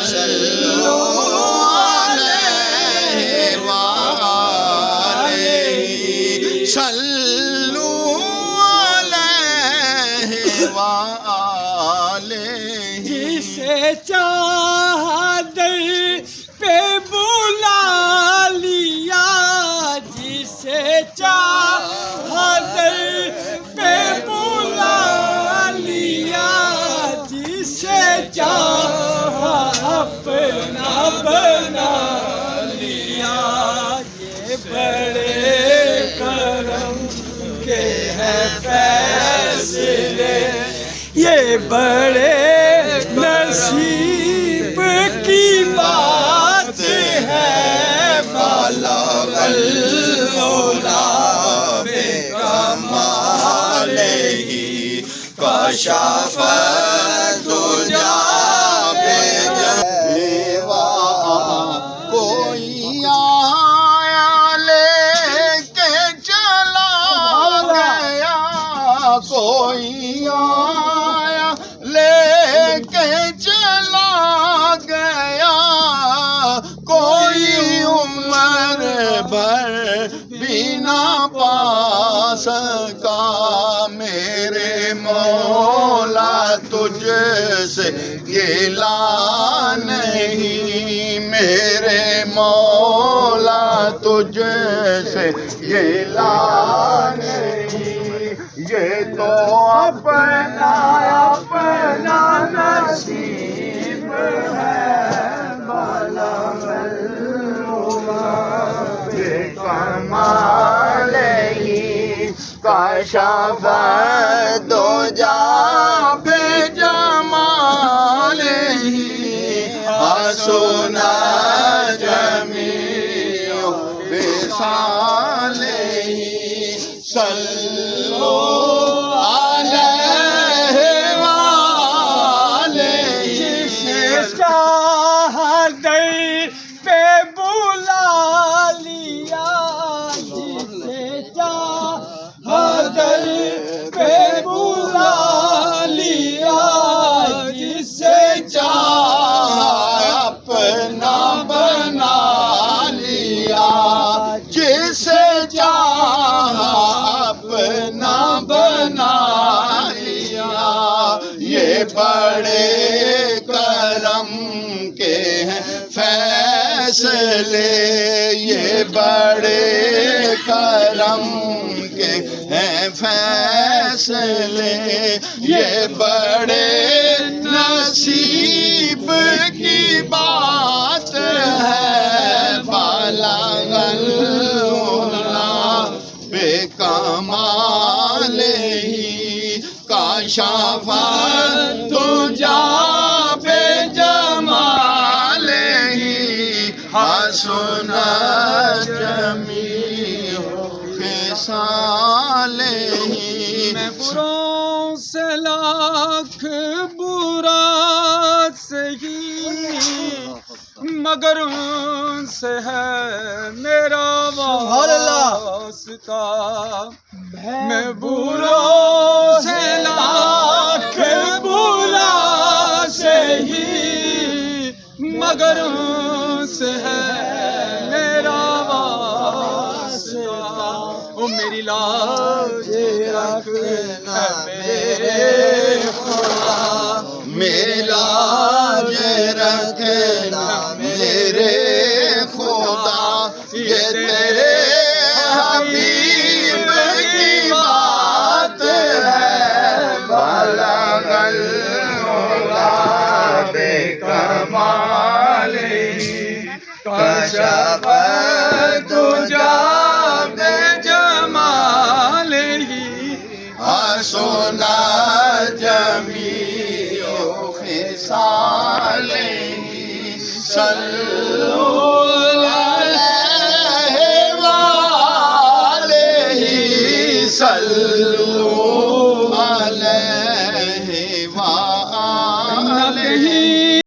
صلو علیہ وآلہ صلو علیہ وآلہ جسے چاہا در پہ بلا لیا جسے چاہا در پہ بلا لیا جسے چاہا اپنا بنا لیا یہ بڑے کرم کے ہیں فیصلے یہ بڑے نصیب کی بات ہے بلغ العلا بکمالہ کشف الدجی بجلیلہ کوئی آیا لے کے چلا گیا کوئی آیا لے کے چلا گیا کوئی عمر بھر بھی نہ پا سکا میرے مولا تجھ سے گلہ نہیں میرے مولا تجھ سے گلہ نہیں یہ تو اپنا اپنا نصیب ہے بلغ العلا بکمالہ کشف الدجی بجمالہ حسن جمیع خصالہ صلو علیہ وآلہ جسے چاہا در پہ بلا لیا جسے چاہا در پہ بلا لیا جسے چاہا اپنا بنا لیا جسے چاہا اپنا بنا لیا یہ بڑے کرم کے ہیں فیصلے یہ بڑے کرم کے ہیں فیصلے یہ بڑے نصیب کی بات ہے بلغ العلا بکمالہ کشف الدجی بجمالہ حسن جمیع خصالہ میں بروں سے لاکھ برا سہی مگر ان سے ہے میرا واسطہ میں بروں سے لاکھ برا سہی مگر ان سے ہے میرا واسطہ او میری لاج رکھنا میرے خدا میری لاج رکھنا میرے خدا یہ تیرے حبیب کی بات ہے بلغ العلا بکمالہ کشف الدجی بجمالہ حسن جمیع خصالہ صلو علیہ وآلہ صلو علیہ وآلہ